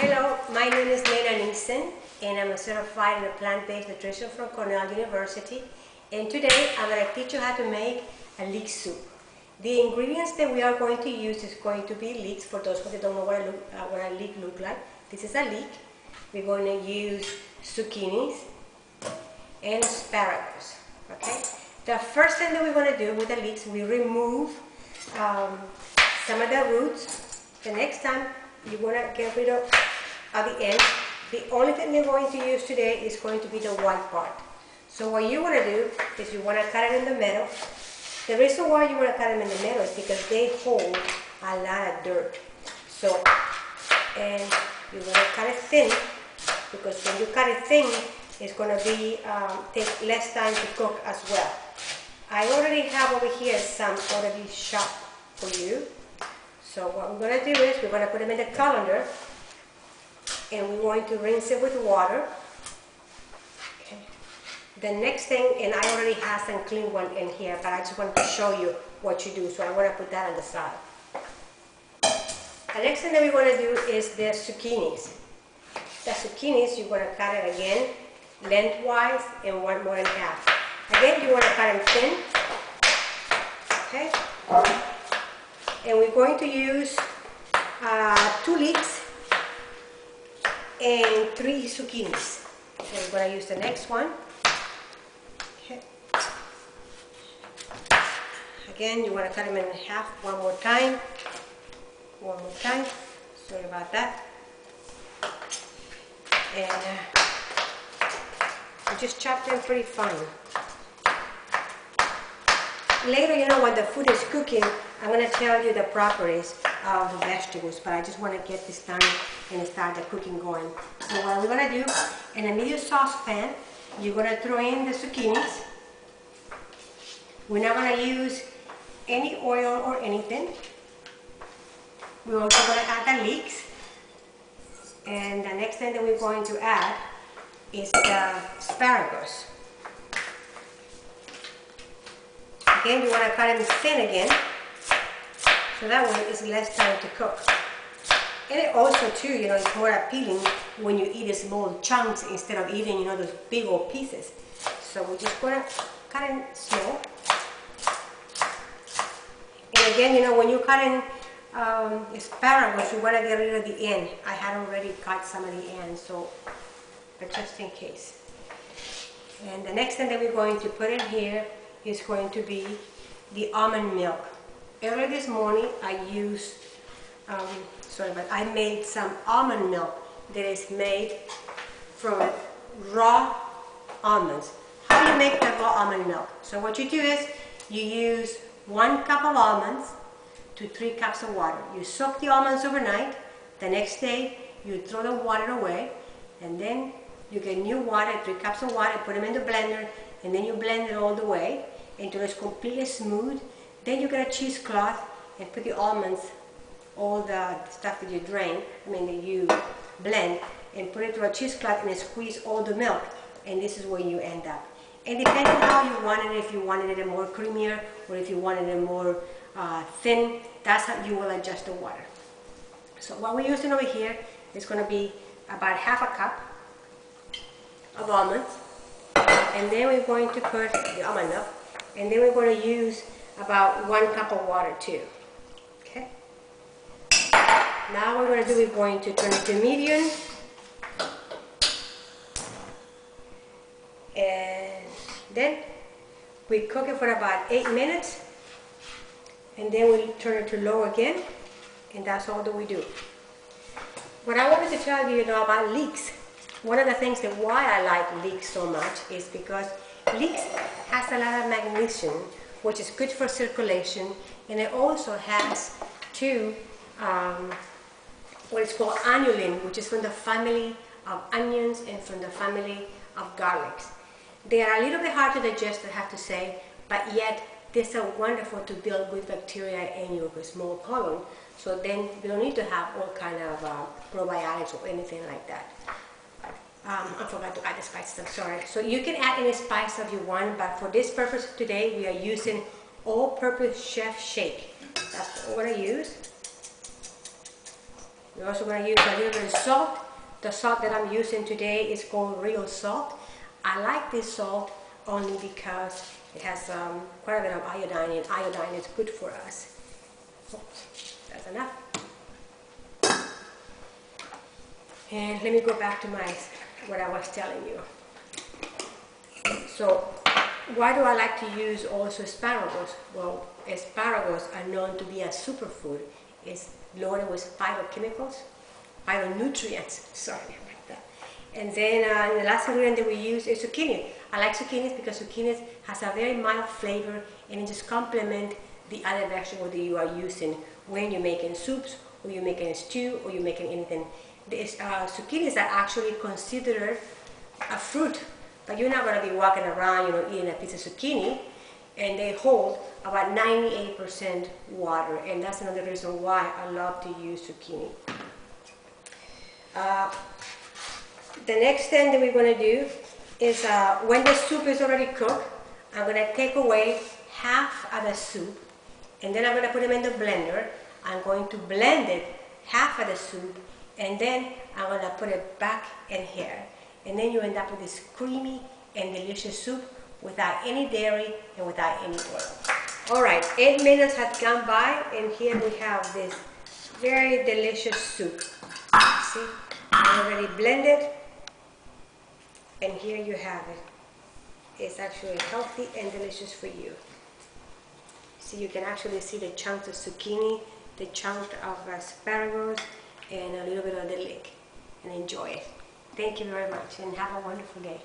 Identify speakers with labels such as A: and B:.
A: Hello, my name is Nena Niessen, and I'm a certified in plant-based nutrition from Cornell University. And today I'm going to teach you how to make a leek soup. The ingredients that we are going to use is going to be leeks. For those who don't know what a leek looks like, this is a leek. We're going to use zucchinis and asparagus. Okay. The first thing that we're going to do with the leeks, we remove some of the roots. The next time you're going to get rid of the end. The only thing we're going to use today is going to be the white part. So what you want to do is you want to cut it in the middle. The reason why you want to cut them in the middle is because they hold a lot of dirt. So, and you want to cut it thin, because when you cut it thin, it's going to be take less time to cook as well. I already have over here some already chopped for you. So what we're going to do is we're going to put them in the colander, and we're going to rinse it with water. Okay. The next thing, and I already have some clean one in here, but I just wanted to show you what you do, so I want to put that on the side. The next thing that we want to do is the zucchinis. The zucchinis, you're going to cut it again, lengthwise, and one more in half. Again, you want to cut them thin. Okay. And we're going to use 2 leeks and 3 zucchinis. So we're going to use the next one. Okay. Again, you want to cut them in half one more time. One more time. Sorry about that. And you just chop them pretty fine. Later, you know, when the food is cooking, I'm going to tell you the properties of the vegetables, but I just want to get this done and start the cooking going. So what we're going to do, in a medium saucepan, you're going to throw in the zucchinis. We're not going to use any oil or anything. We're also going to add the leeks. And the next thing that we're going to add is the asparagus. Again, you want to cut them thin again, so that way it's less time to cook. And it also too, you know, it's more appealing when you eat small chunks instead of eating, you know, those big old pieces. So we're just going to cut them small. And again, you know, when you're cutting asparagus, you want to get rid of the end. I had already cut some of the ends, so, but just in case. And the next thing that we're going to put in here is going to be the almond milk. Earlier this morning I used, I made some almond milk that is made from raw almonds. How do you make the raw almond milk? So what you do is you use 1 cup of almonds to 3 cups of water. You soak the almonds overnight. The next day you throw the water away, and then you get new water, 3 cups of water, put them in the blender, and then you blend it all the way until it's completely smooth. Then you get a cheesecloth and put the almonds, all the stuff that you drain, that you blend, and put it through a cheesecloth and squeeze all the milk. And this is where you end up. And depending on how you wanted it, if you wanted it more creamier or if you wanted it more thin, that's how you will adjust the water. So what we're using over here is going to be about half a cup of almonds. And then we're going to put the almond milk. And then we're going to use about 1 cup of water too. Okay. Now what we're going to do, we're going to turn it to medium. And then we cook it for about 8 minutes. And then we turn it to low again. And that's all that we do. What I wanted to tell you, about leeks. One of the things that why I like leeks so much is because leeks has a lot of magnesium, which is good for circulation, and it also has what is called annullin, which is from the family of onions and from the family of garlics. They are a little bit hard to digest, I have to say, but yet these are wonderful to build good bacteria in your small colon. So then you don't need to have all kind of probiotics or anything like that. I forgot to add the spices, I'm sorry. So you can add any spice if you want, but for this purpose today, we are using all-purpose chef shake. That's what we're going to use. We're also going to use a little bit of salt. The salt that I'm using today is called real salt. I like this salt only because it has quite a bit of iodine, and iodine is good for us. Oops, that's enough. And let me go back to what I was telling you. So, why do I like to use also asparagus? Well, asparagus are known to be a superfood. It's loaded with phytochemicals, phytonutrients, sorry about that. And then the last ingredient that we use is zucchini. I like zucchinis because zucchini has a very mild flavor and it just complements the other vegetable that you are using when you're making soups, or you're making a stew, or you're making anything. Zucchinis are actually considered a fruit, but you're not going to be walking around, eating a piece of zucchini, and they hold about 98% water, and that's another reason why I love to use zucchini. The next thing that we're going to do is when the soup is already cooked, I'm going to take away half of the soup, and then I'm going to put them in the blender. I'm going to blend it, half of the soup, and then I'm going to put it back in here. And then you end up with this creamy and delicious soup without any dairy and without any oil. Alright, 8 minutes have gone by, and here we have this very delicious soup. See, I already blended, and here you have it. It's actually healthy and delicious for you. See, you can actually see the chunks of zucchini, the chunk of asparagus, and a little bit of the leek. And enjoy it. Thank you very much, and have a wonderful day.